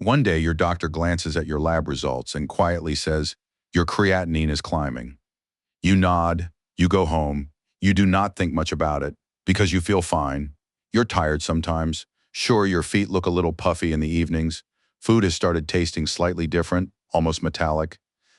One day, your doctor glances at your lab results and quietly says, "Your creatinine is climbing." You nod, you go home, you do not think much about it because you feel fine. You're tired sometimes. Sure, your feet look a little puffy in the evenings. Food has started tasting slightly different, almost metallic.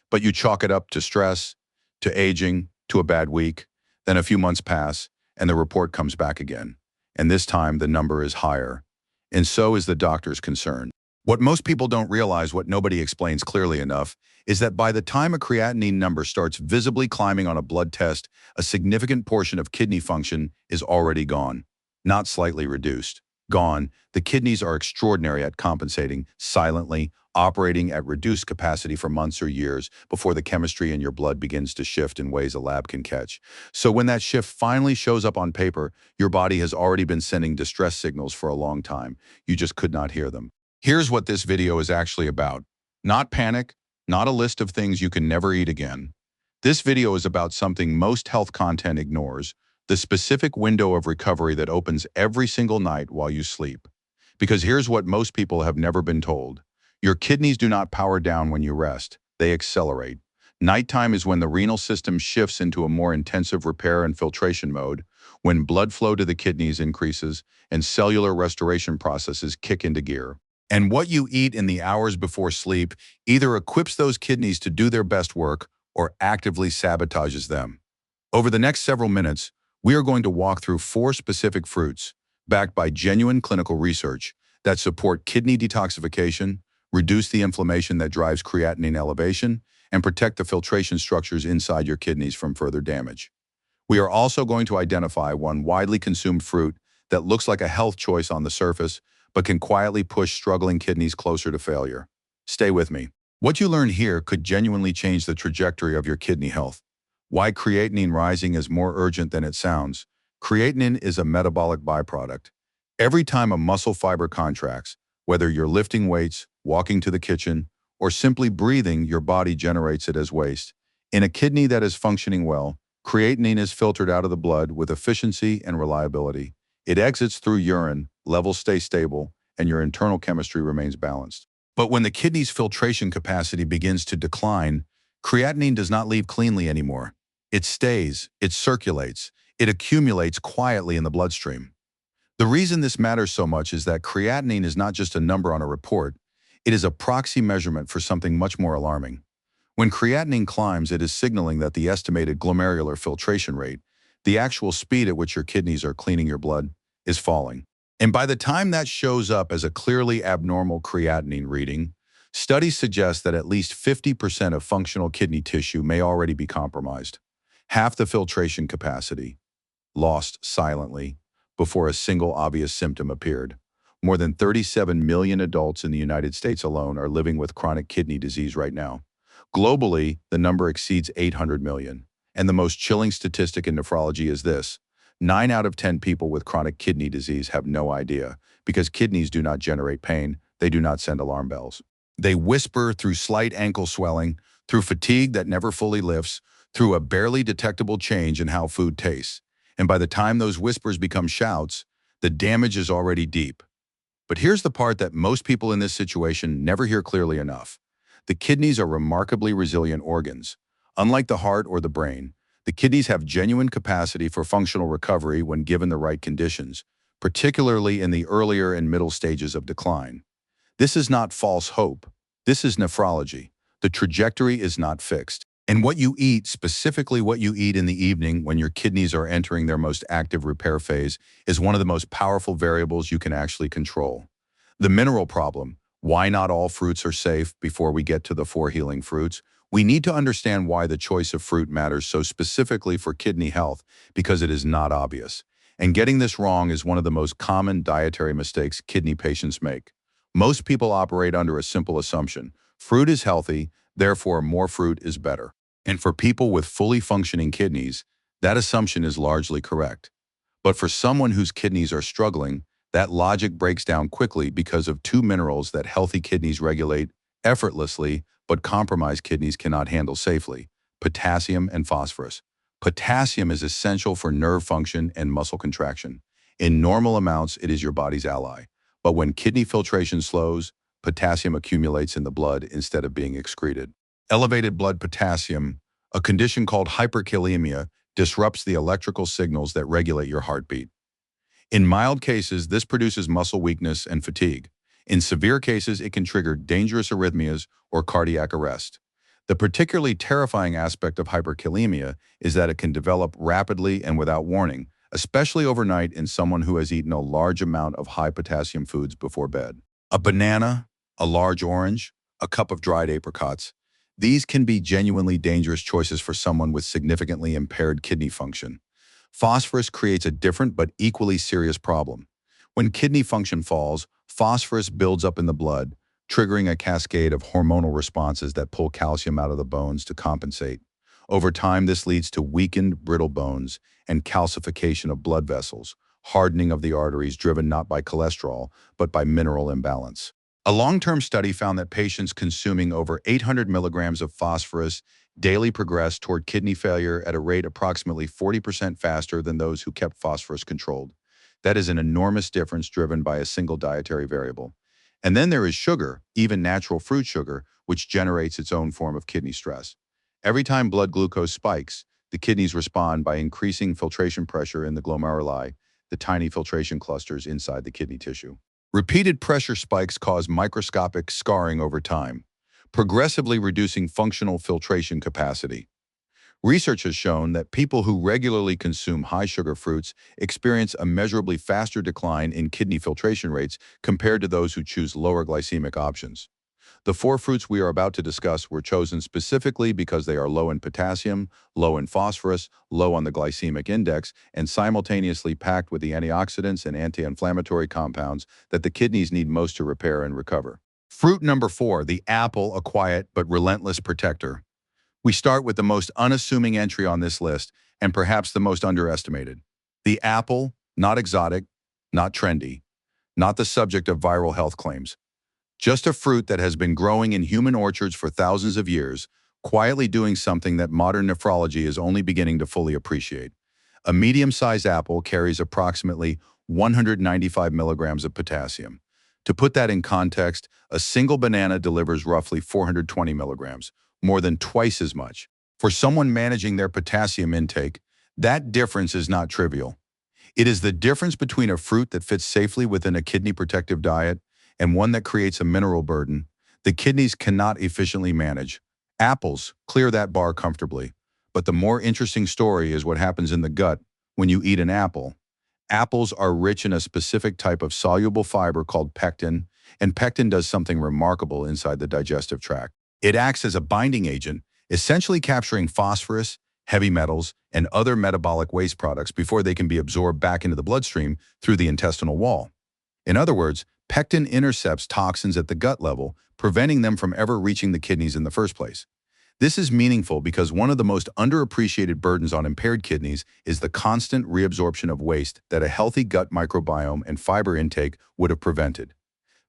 But you chalk it up to stress, to aging, to a bad week. Then a few months pass, and the report comes back again. And this time, the number is higher. And so is the doctor's concern. What most people don't realize, what nobody explains clearly enough, is that by the time a creatinine number starts visibly climbing on a blood test, a significant portion of kidney function is already gone, not slightly reduced. Gone. The kidneys are extraordinary at compensating, silently, operating at reduced capacity for months or years before the chemistry in your blood begins to shift in ways a lab can catch. So when that shift finally shows up on paper, your body has already been sending distress signals for a long time. You just could not hear them. Here's what this video is actually about. Not panic, not a list of things you can never eat again. This video is about something most health content ignores, the specific window of recovery that opens every single night while you sleep. Because here's what most people have never been told. Your kidneys do not power down when you rest, they accelerate. Nighttime is when the renal system shifts into a more intensive repair and filtration mode, when blood flow to the kidneys increases and cellular restoration processes kick into gear. And what you eat in the hours before sleep either equips those kidneys to do their best work or actively sabotages them. Over the next several minutes, we are going to walk through 4 specific fruits, backed by genuine clinical research, that support kidney detoxification, reduce the inflammation that drives creatinine elevation, and protect the filtration structures inside your kidneys from further damage. We are also going to identify one widely consumed fruit that looks like a health choice on the surface, but can quietly push struggling kidneys closer to failure. Stay with me. What you learn here could genuinely change the trajectory of your kidney health. Why creatinine rising is more urgent than it sounds. Creatinine is a metabolic byproduct. Every time a muscle fiber contracts, whether you're lifting weights, walking to the kitchen, or simply breathing, your body generates it as waste. In a kidney that is functioning well, creatinine is filtered out of the blood with efficiency and reliability. It exits through urine, levels stay stable, and your internal chemistry remains balanced. But when the kidney's filtration capacity begins to decline, creatinine does not leave cleanly anymore. It stays, it circulates, it accumulates quietly in the bloodstream. The reason this matters so much is that creatinine is not just a number on a report, it is a proxy measurement for something much more alarming. When creatinine climbs, it is signaling that the estimated glomerular filtration rate, the actual speed at which your kidneys are cleaning your blood, is falling. And by the time that shows up as a clearly abnormal creatinine reading, studies suggest that at least 50% of functional kidney tissue may already be compromised. Half the filtration capacity, lost silently, before a single obvious symptom appeared. More than 37 million adults in the United States alone are living with chronic kidney disease right now. Globally, the number exceeds 800 million. And the most chilling statistic in nephrology is this: 9 out of 10 people with chronic kidney disease have no idea, because kidneys do not generate pain, they do not send alarm bells. They whisper through slight ankle swelling, through fatigue that never fully lifts, through a barely detectable change in how food tastes. And by the time those whispers become shouts, the damage is already deep. But here's the part that most people in this situation never hear clearly enough. The kidneys are remarkably resilient organs. Unlike the heart or the brain, the kidneys have genuine capacity for functional recovery when given the right conditions, particularly in the earlier and middle stages of decline. This is not false hope. This is nephrology. The trajectory is not fixed. And what you eat, specifically what you eat in the evening when your kidneys are entering their most active repair phase, is one of the most powerful variables you can actually control. The mineral problem, why not all fruits are safe. Before we get to the 4 healing fruits, we need to understand why the choice of fruit matters so specifically for kidney health, because it is not obvious. And getting this wrong is one of the most common dietary mistakes kidney patients make. Most people operate under a simple assumption: fruit is healthy, therefore more fruit is better. And for people with fully functioning kidneys, that assumption is largely correct. But for someone whose kidneys are struggling, that logic breaks down quickly because of 2 minerals that healthy kidneys regulate effortlessly, but compromised kidneys cannot handle safely: potassium and phosphorus. Potassium is essential for nerve function and muscle contraction. In normal amounts, it is your body's ally. But when kidney filtration slows, potassium accumulates in the blood instead of being excreted. Elevated blood potassium, a condition called hyperkalemia, disrupts the electrical signals that regulate your heartbeat. In mild cases, this produces muscle weakness and fatigue. In severe cases, it can trigger dangerous arrhythmias or cardiac arrest. The particularly terrifying aspect of hyperkalemia is that it can develop rapidly and without warning, especially overnight in someone who has eaten a large amount of high potassium foods before bed. A banana, a large orange, a cup of dried apricots. These can be genuinely dangerous choices for someone with significantly impaired kidney function. Phosphorus creates a different but equally serious problem. When kidney function falls, phosphorus builds up in the blood, triggering a cascade of hormonal responses that pull calcium out of the bones to compensate. Over time, this leads to weakened, brittle bones and calcification of blood vessels, hardening of the arteries driven not by cholesterol, but by mineral imbalance. A long-term study found that patients consuming over 800 milligrams of phosphorus daily progressed toward kidney failure at a rate approximately 40% faster than those who kept phosphorus controlled. That is an enormous difference driven by a single dietary variable. And then there is sugar, even natural fruit sugar, which generates its own form of kidney stress. Every time blood glucose spikes, the kidneys respond by increasing filtration pressure in the glomeruli, the tiny filtration clusters inside the kidney tissue. Repeated pressure spikes cause microscopic scarring over time, progressively reducing functional filtration capacity. Research has shown that people who regularly consume high-sugar fruits experience a measurably faster decline in kidney filtration rates compared to those who choose lower glycemic options. The four fruits we are about to discuss were chosen specifically because they are low in potassium, low in phosphorus, low on the glycemic index, and simultaneously packed with the antioxidants and anti-inflammatory compounds that the kidneys need most to repair and recover. Fruit number 4, the apple, a quiet but relentless protector. We start with the most unassuming entry on this list, and perhaps the most underestimated. The apple, not exotic, not trendy, not the subject of viral health claims. Just a fruit that has been growing in human orchards for thousands of years, quietly doing something that modern nephrology is only beginning to fully appreciate. A medium-sized apple carries approximately 195 milligrams of potassium. To put that in context, a single banana delivers roughly 420 milligrams, more than twice as much. For someone managing their potassium intake, that difference is not trivial. It is the difference between a fruit that fits safely within a kidney protective diet and one that creates a mineral burden the kidneys cannot efficiently manage. Apples clear that bar comfortably, but the more interesting story is what happens in the gut when you eat an apple. Apples are rich in a specific type of soluble fiber called pectin, and pectin does something remarkable inside the digestive tract. It acts as a binding agent, essentially capturing phosphorus, heavy metals, and other metabolic waste products before they can be absorbed back into the bloodstream through the intestinal wall. In other words, pectin intercepts toxins at the gut level, preventing them from ever reaching the kidneys in the first place. This is meaningful because one of the most underappreciated burdens on impaired kidneys is the constant reabsorption of waste that a healthy gut microbiome and fiber intake would have prevented.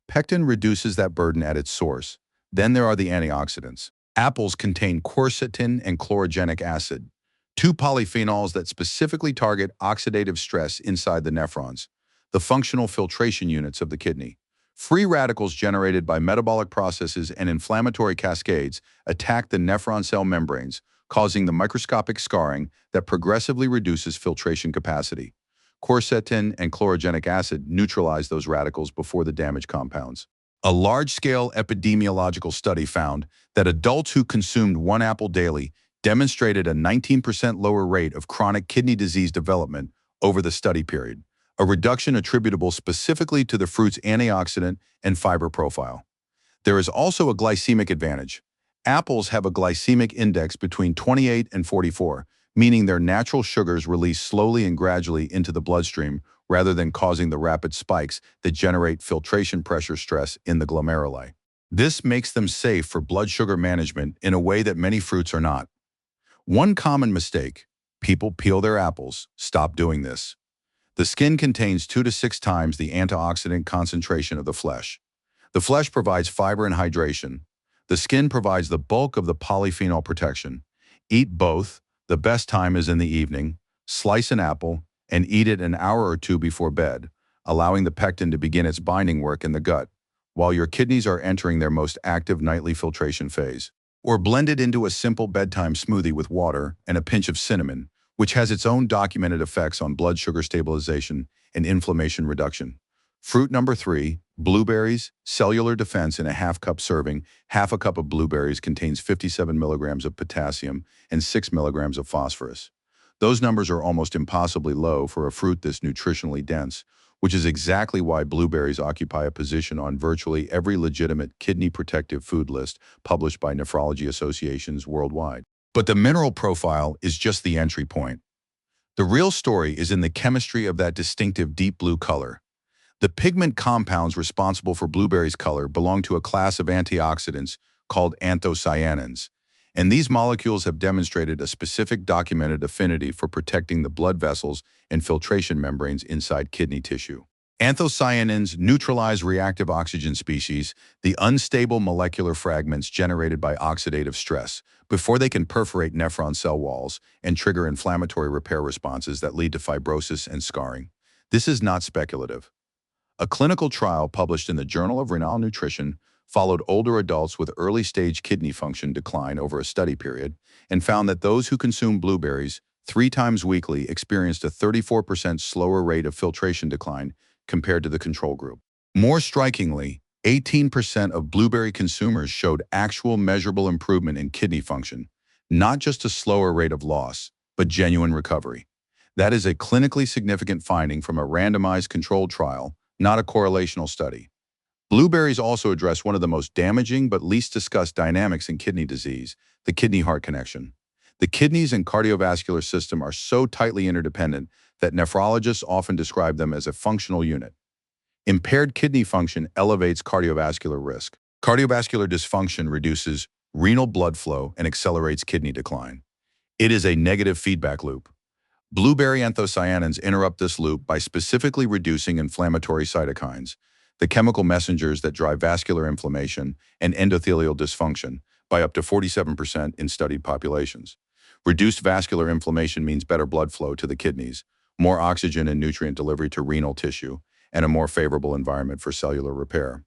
Pectin reduces that burden at its source. Then there are the antioxidants. Apples contain quercetin and chlorogenic acid, two polyphenols that specifically target oxidative stress inside the nephrons, the functional filtration units of the kidney. Free radicals generated by metabolic processes and inflammatory cascades attack the nephron cell membranes, causing the microscopic scarring that progressively reduces filtration capacity. Quercetin and chlorogenic acid neutralize those radicals before the damage compounds. A large-scale epidemiological study found that adults who consumed one apple daily demonstrated a 19% lower rate of chronic kidney disease development over the study period, a reduction attributable specifically to the fruit's antioxidant and fiber profile. There is also a glycemic advantage. Apples have a glycemic index between 28 and 44, meaning their natural sugars release slowly and gradually into the bloodstream rather than causing the rapid spikes that generate filtration pressure stress in the glomeruli. This makes them safe for blood sugar management in a way that many fruits are not. One common mistake: people peel their apples. Stop doing this. The skin contains 2 to 6 times the antioxidant concentration of the flesh. The flesh provides fiber and hydration. The skin provides the bulk of the polyphenol protection. Eat both. The best time is in the evening. Slice an apple and eat it an hour or two before bed, allowing the pectin to begin its binding work in the gut. while your kidneys are entering their most active nightly filtration phase. Or blend it into a simple bedtime smoothie with water and a pinch of cinnamon, which has its own documented effects on blood sugar stabilization and inflammation reduction. Fruit number 3, blueberries, cellular defense in a half-cup serving. Half a cup of blueberries contains 57 milligrams of potassium and 6 milligrams of phosphorus. Those numbers are almost impossibly low for a fruit this nutritionally dense, which is exactly why blueberries occupy a position on virtually every legitimate kidney protective food list published by nephrology associations worldwide. But the mineral profile is just the entry point. The real story is in the chemistry of that distinctive deep blue color. The pigment compounds responsible for blueberries' color belong to a class of antioxidants called anthocyanins, and these molecules have demonstrated a specific documented affinity for protecting the blood vessels and filtration membranes inside kidney tissue. Anthocyanins neutralize reactive oxygen species, the unstable molecular fragments generated by oxidative stress, before they can perforate nephron cell walls and trigger inflammatory repair responses that lead to fibrosis and scarring. This is not speculative. A clinical trial published in the Journal of Renal Nutrition followed older adults with early-stage kidney function decline over a study period and found that those who consumed blueberries 3 times weekly experienced a 34% slower rate of filtration decline compared to the control group. More strikingly, 18% of blueberry consumers showed actual measurable improvement in kidney function, not just a slower rate of loss, but genuine recovery. That is a clinically significant finding from a randomized controlled trial, not a correlational study. Blueberries also address one of the most damaging but least discussed dynamics in kidney disease, the kidney-heart connection. The kidneys and cardiovascular system are so tightly interdependent that nephrologists often describe them as a functional unit. Impaired kidney function elevates cardiovascular risk. Cardiovascular dysfunction reduces renal blood flow and accelerates kidney decline. It is a negative feedback loop. Blueberry anthocyanins interrupt this loop by specifically reducing inflammatory cytokines, the chemical messengers that drive vascular inflammation and endothelial dysfunction, by up to 47% in studied populations. Reduced vascular inflammation means better blood flow to the kidneys, more oxygen and nutrient delivery to renal tissue, and a more favorable environment for cellular repair.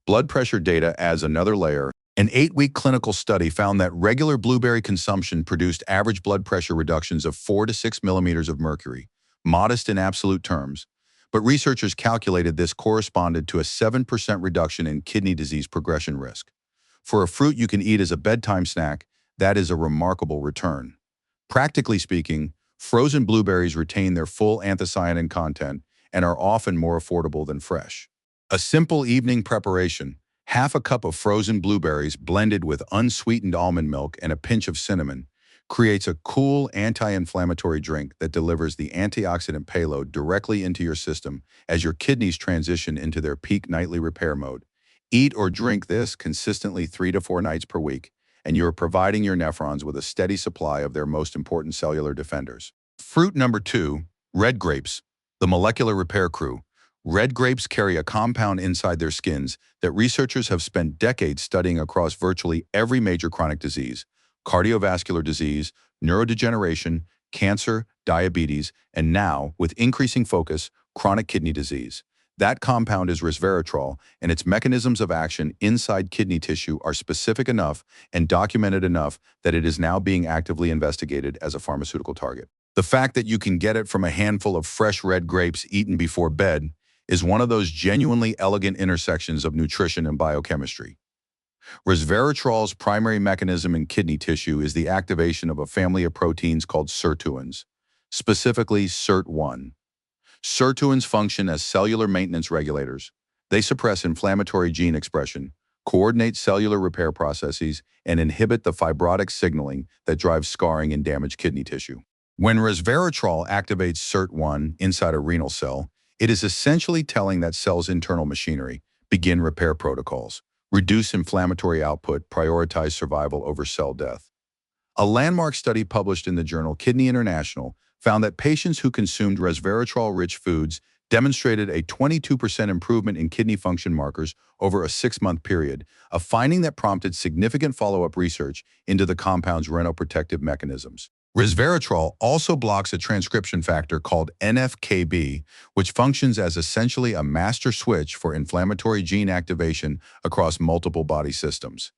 Blood pressure data adds another layer. An 8-week clinical study found that regular blueberry consumption produced average blood pressure reductions of 4 to 6 millimeters of mercury, modest in absolute terms, but researchers calculated this corresponded to a 7% reduction in kidney disease progression risk. For a fruit you can eat as a bedtime snack, that is a remarkable return. Practically speaking, frozen blueberries retain their full anthocyanin content and are often more affordable than fresh. A simple evening preparation: half a cup of frozen blueberries blended with unsweetened almond milk and a pinch of cinnamon creates a cool anti-inflammatory drink that delivers the antioxidant payload directly into your system as your kidneys transition into their peak nightly repair mode. Eat or drink this consistently 3 to 4 nights per week, and you're providing your nephrons with a steady supply of their most important cellular defenders. Fruit number 2, red grapes, the molecular repair crew. Red grapes carry a compound inside their skins that researchers have spent decades studying across virtually every major chronic disease: cardiovascular disease, neurodegeneration, cancer, diabetes, and now, with increasing focus, chronic kidney disease. That compound is resveratrol, and its mechanisms of action inside kidney tissue are specific enough and documented enough that it is now being actively investigated as a pharmaceutical target. The fact that you can get it from a handful of fresh red grapes eaten before bed is one of those genuinely elegant intersections of nutrition and biochemistry. Resveratrol's primary mechanism in kidney tissue is the activation of a family of proteins called sirtuins, specifically SIRT1. Sirtuins function as cellular maintenance regulators. They suppress inflammatory gene expression, coordinate cellular repair processes, and inhibit the fibrotic signaling that drives scarring in damaged kidney tissue. When resveratrol activates SIRT1 inside a renal cell, it is essentially telling that cell's internal machinery: begin repair protocols, reduce inflammatory output, prioritize survival over cell death. A landmark study published in the journal Kidney International found that patients who consumed resveratrol-rich foods demonstrated a 22% improvement in kidney function markers over a 6-month period, a finding that prompted significant follow-up research into the compound's renoprotective mechanisms. Resveratrol also blocks a transcription factor called NF-κB, which functions as essentially a master switch for inflammatory gene activation across multiple body systems.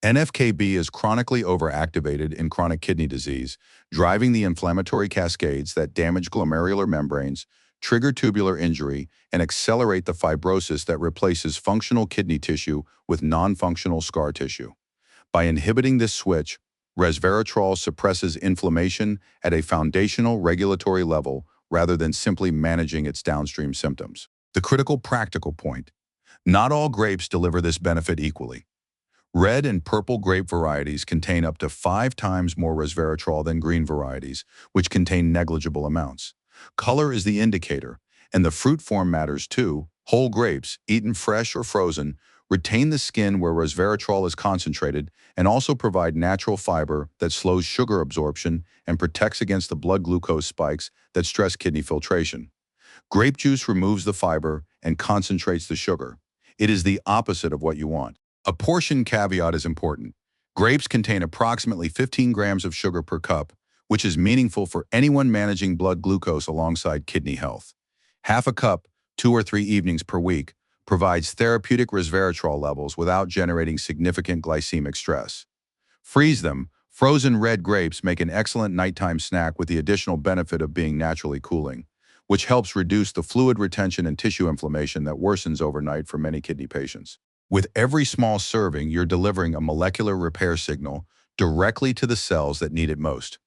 NF-κB is chronically overactivated in chronic kidney disease, driving the inflammatory cascades that damage glomerular membranes, trigger tubular injury, and accelerate the fibrosis that replaces functional kidney tissue with non-functional scar tissue. By inhibiting this switch, resveratrol suppresses inflammation at a foundational regulatory level rather than simply managing its downstream symptoms. The critical practical point: not all grapes deliver this benefit equally. Red and purple grape varieties contain up to 5 times more resveratrol than green varieties, which contain negligible amounts. Color is the indicator, and the fruit form matters too. Whole grapes, eaten fresh or frozen, retain the skin where resveratrol is concentrated and also provide natural fiber that slows sugar absorption and protects against the blood glucose spikes that stress kidney filtration. Grape juice removes the fiber and concentrates the sugar. It is the opposite of what you want. A portion caveat is important. Grapes contain approximately 15 grams of sugar per cup, which is meaningful for anyone managing blood glucose alongside kidney health. Half a cup, 2 or 3 evenings per week, provides therapeutic resveratrol levels without generating significant glycemic stress. Freeze them. Frozen red grapes make an excellent nighttime snack with the additional benefit of being naturally cooling, which helps reduce the fluid retention and tissue inflammation that worsens overnight for many kidney patients. With every small serving, you're delivering a molecular repair signal directly to the cells that need it most.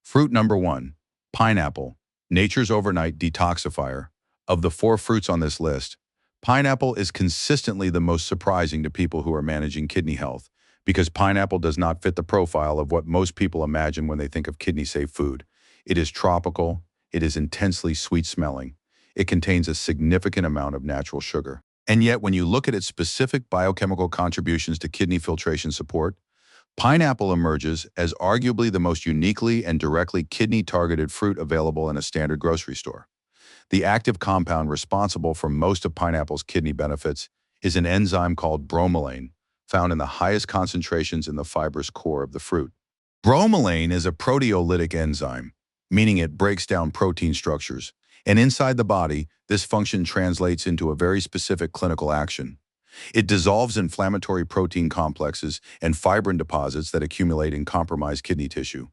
Fruit number 1, pineapple, nature's overnight detoxifier. Of the 4 fruits on this list, pineapple is consistently the most surprising to people who are managing kidney health because pineapple does not fit the profile of what most people imagine when they think of kidney-safe food. It is tropical, it is intensely sweet-smelling, it contains a significant amount of natural sugar. And yet, when you look at its specific biochemical contributions to kidney filtration support, pineapple emerges as arguably the most uniquely and directly kidney-targeted fruit available in a standard grocery store. The active compound responsible for most of pineapple's kidney benefits is an enzyme called bromelain, found in the highest concentrations in the fibrous core of the fruit. Bromelain is a proteolytic enzyme, meaning it breaks down protein structures, and inside the body, this function translates into a very specific clinical action. It dissolves inflammatory protein complexes and fibrin deposits that accumulate in compromised kidney tissue.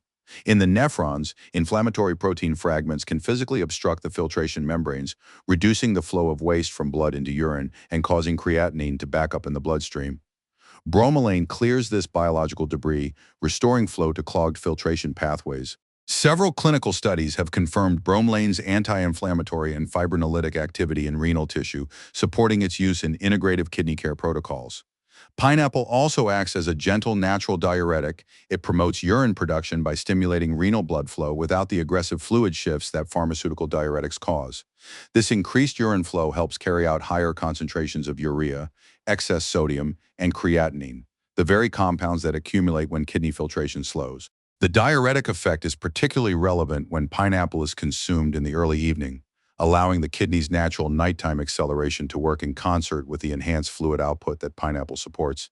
In the nephrons, inflammatory protein fragments can physically obstruct the filtration membranes, reducing the flow of waste from blood into urine and causing creatinine to back up in the bloodstream. Bromelain clears this biological debris, restoring flow to clogged filtration pathways. Several clinical studies have confirmed bromelain's anti-inflammatory and fibrinolytic activity in renal tissue, supporting its use in integrative kidney care protocols. Pineapple also acts as a gentle natural diuretic. It promotes urine production by stimulating renal blood flow without the aggressive fluid shifts that pharmaceutical diuretics cause. This increased urine flow helps carry out higher concentrations of urea, excess sodium, and creatinine, the very compounds that accumulate when kidney filtration slows. The diuretic effect is particularly relevant when pineapple is consumed in the early evening, allowing the kidney's natural nighttime acceleration to work in concert with the enhanced fluid output that pineapple supports.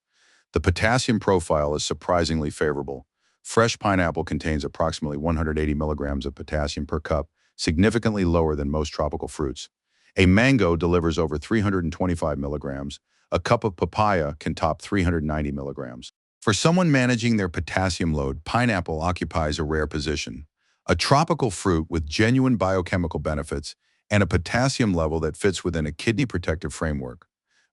The potassium profile is surprisingly favorable. Fresh pineapple contains approximately 180 milligrams of potassium per cup, significantly lower than most tropical fruits. A mango delivers over 325 milligrams. A cup of papaya can top 390 milligrams. For someone managing their potassium load, pineapple occupies a rare position. A tropical fruit with genuine biochemical benefits and a potassium level that fits within a kidney protective framework.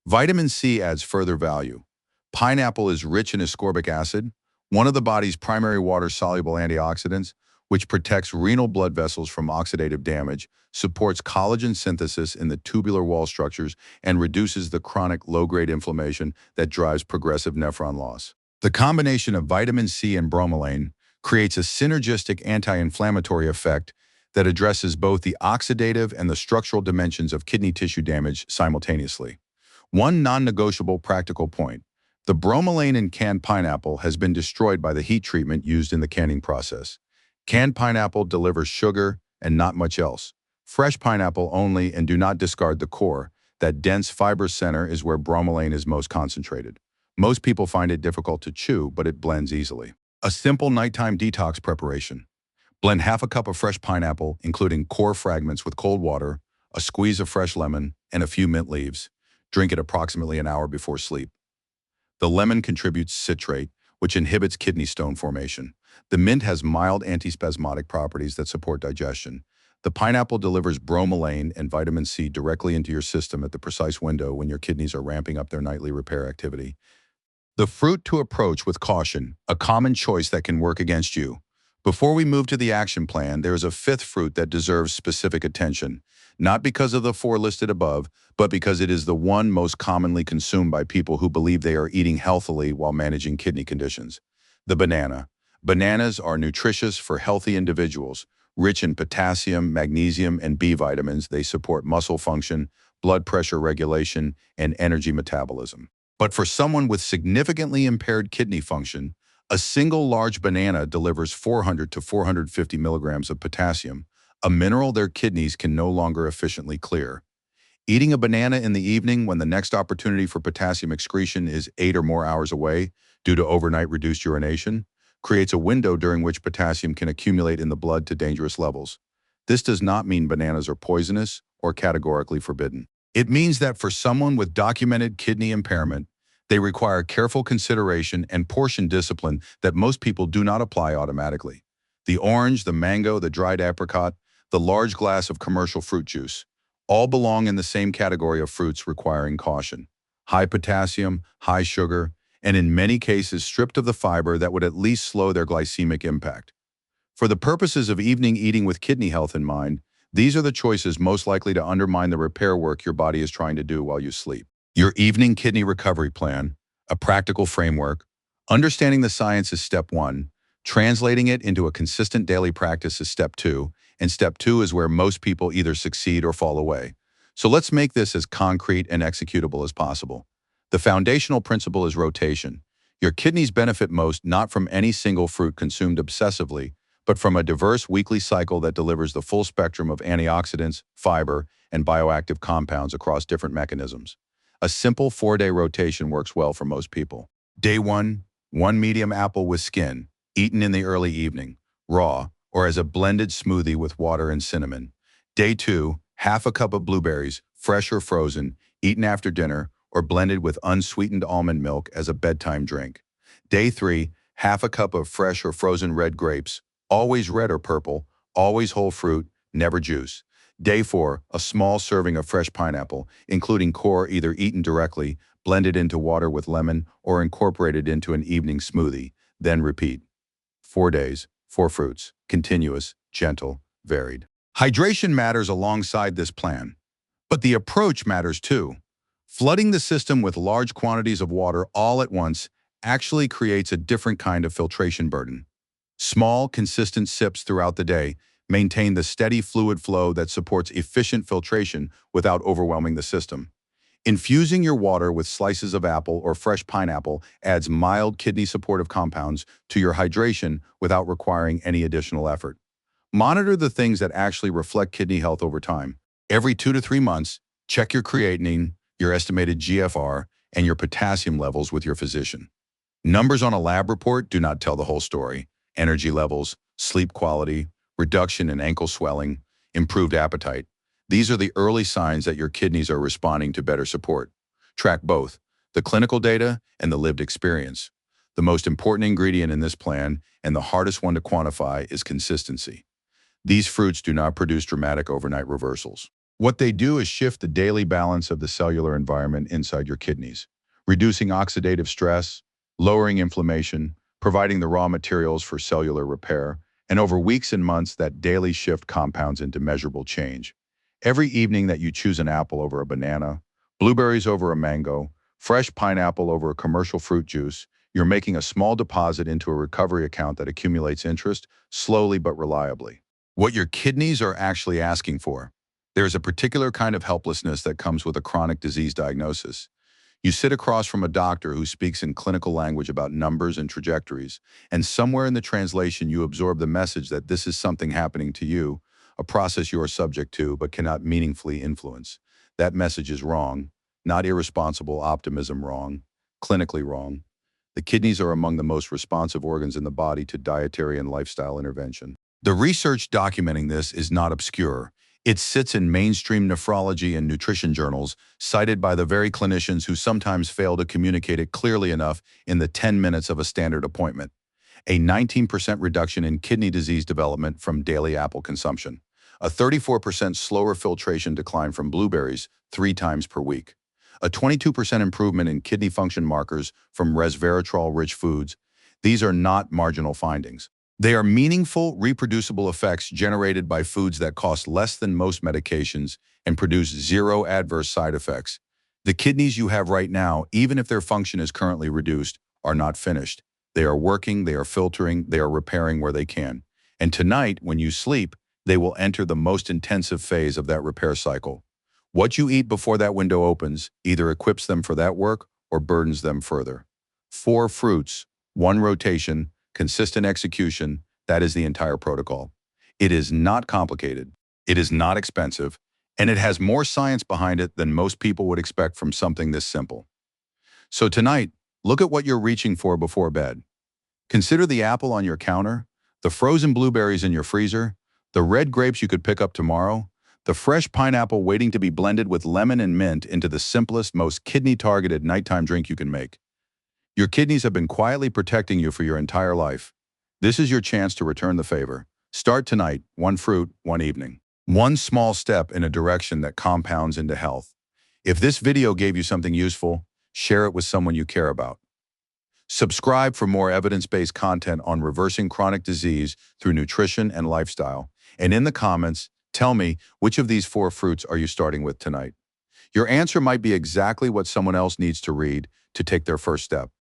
Vitamin C adds further value. Pineapple is rich in ascorbic acid, one of the body's primary water-soluble antioxidants, which protects renal blood vessels from oxidative damage, supports collagen synthesis in the tubular wall structures, and reduces the chronic low-grade inflammation that drives progressive nephron loss. The combination of vitamin C and bromelain creates a synergistic anti-inflammatory effect that addresses both the oxidative and the structural dimensions of kidney tissue damage simultaneously. One non-negotiable practical point: the bromelain in canned pineapple has been destroyed by the heat treatment used in the canning process. Canned pineapple delivers sugar and not much else. Fresh pineapple only, and do not discard the core. That dense fibrous center is where bromelain is most concentrated. Most people find it difficult to chew, but it blends easily. A simple nighttime detox preparation. Blend half a cup of fresh pineapple, including core fragments, with cold water, a squeeze of fresh lemon, and a few mint leaves. Drink it approximately an hour before sleep. The lemon contributes citrate, which inhibits kidney stone formation. The mint has mild antispasmodic properties that support digestion. The pineapple delivers bromelain and vitamin C directly into your system at the precise window when your kidneys are ramping up their nightly repair activity. The fruit to approach with caution, a common choice that can work against you. Before we move to the action plan, there is a fifth fruit that deserves specific attention, not because of the four listed above, but because it is the one most commonly consumed by people who believe they are eating healthily while managing kidney conditions. The banana. Bananas are nutritious for healthy individuals. Rich in potassium, magnesium, and B vitamins, they support muscle function, blood pressure regulation, and energy metabolism. But for someone with significantly impaired kidney function, a single large banana delivers 400 to 450 milligrams of potassium, a mineral their kidneys can no longer efficiently clear. Eating a banana in the evening when the next opportunity for potassium excretion is 8 or more hours away due to overnight reduced urination creates a window during which potassium can accumulate in the blood to dangerous levels. This does not mean bananas are poisonous or categorically forbidden. It means that for someone with documented kidney impairment, they require careful consideration and portion discipline that most people do not apply automatically. The orange, the mango, the dried apricot, the large glass of commercial fruit juice all belong in the same category of fruits requiring caution. High potassium, high sugar, and in many cases stripped of the fiber that would at least slow their glycemic impact. For the purposes of evening eating with kidney health in mind, these are the choices most likely to undermine the repair work your body is trying to do while you sleep. Your evening kidney recovery plan, a practical framework. Understanding the science is step one. Translating it into a consistent daily practice is step two. And step two is where most people either succeed or fall away. So let's make this as concrete and executable as possible. The foundational principle is rotation. Your kidneys benefit most not from any single fruit consumed obsessively, but from a diverse weekly cycle that delivers the full spectrum of antioxidants, fiber, and bioactive compounds across different mechanisms. A simple 4-day rotation works well for most people. Day 1, 1 medium apple with skin, eaten in the early evening, raw, or as a blended smoothie with water and cinnamon. Day 2, half a cup of blueberries, fresh or frozen, eaten after dinner, or blended with unsweetened almond milk as a bedtime drink. Day 3, half a cup of fresh or frozen red grapes, always red or purple, always whole fruit, never juice. Day 4, a small serving of fresh pineapple, including core, either eaten directly, blended into water with lemon, or incorporated into an evening smoothie. Then repeat. 4 days, 4 fruits, continuous, gentle, varied. Hydration matters alongside this plan, but the approach matters too. Flooding the system with large quantities of water all at once actually creates a different kind of filtration burden. Small, consistent sips throughout the day maintain the steady fluid flow that supports efficient filtration without overwhelming the system. Infusing your water with slices of apple or fresh pineapple adds mild kidney supportive compounds to your hydration without requiring any additional effort. Monitor the things that actually reflect kidney health over time. Every 2 to 3 months, check your creatinine, your estimated GFR, and your potassium levels with your physician. Numbers on a lab report do not tell the whole story. Energy levels, sleep quality, reduction in ankle swelling, improved appetite. These are the early signs that your kidneys are responding to better support. Track both, the clinical data and the lived experience. The most important ingredient in this plan, and the hardest one to quantify, is consistency. These fruits do not produce dramatic overnight reversals. What they do is shift the daily balance of the cellular environment inside your kidneys, reducing oxidative stress, lowering inflammation, providing the raw materials for cellular repair, and over weeks and months that daily shift compounds into measurable change. Every evening that you choose an apple over a banana, blueberries over a mango, fresh pineapple over a commercial fruit juice, you're making a small deposit into a recovery account that accumulates interest slowly but reliably. What your kidneys are actually asking for. There's a particular kind of helplessness that comes with a chronic disease diagnosis. You sit across from a doctor who speaks in clinical language about numbers and trajectories, and somewhere in the translation you absorb the message that this is something happening to you, a process you are subject to but cannot meaningfully influence. That message is wrong, not irresponsible optimism wrong, clinically wrong. The kidneys are among the most responsive organs in the body to dietary and lifestyle intervention. The research documenting this is not obscure. It sits in mainstream nephrology and nutrition journals, cited by the very clinicians who sometimes fail to communicate it clearly enough in the 10 minutes of a standard appointment. A 19% reduction in kidney disease development from daily apple consumption. A 34% slower filtration decline from blueberries 3 times per week. A 22% improvement in kidney function markers from resveratrol-rich foods. These are not marginal findings. They are meaningful, reproducible effects generated by foods that cost less than most medications and produce zero adverse side effects. The kidneys you have right now, even if their function is currently reduced, are not finished. They are working, they are filtering, they are repairing where they can. And tonight, when you sleep, they will enter the most intensive phase of that repair cycle. What you eat before that window opens either equips them for that work or burdens them further. 4 fruits, 1 rotation, consistent execution, that is the entire protocol. It is not complicated, it is not expensive, and it has more science behind it than most people would expect from something this simple. So tonight, look at what you're reaching for before bed. Consider the apple on your counter, the frozen blueberries in your freezer, the red grapes you could pick up tomorrow, the fresh pineapple waiting to be blended with lemon and mint into the simplest, most kidney-targeted nighttime drink you can make. Your kidneys have been quietly protecting you for your entire life. This is your chance to return the favor. Start tonight, 1 fruit, 1 evening. 1 small step in a direction that compounds into health. If this video gave you something useful, share it with someone you care about. Subscribe for more evidence-based content on reversing chronic disease through nutrition and lifestyle. And in the comments, tell me, which of these 4 fruits are you starting with tonight? Your answer might be exactly what someone else needs to read to take their first step.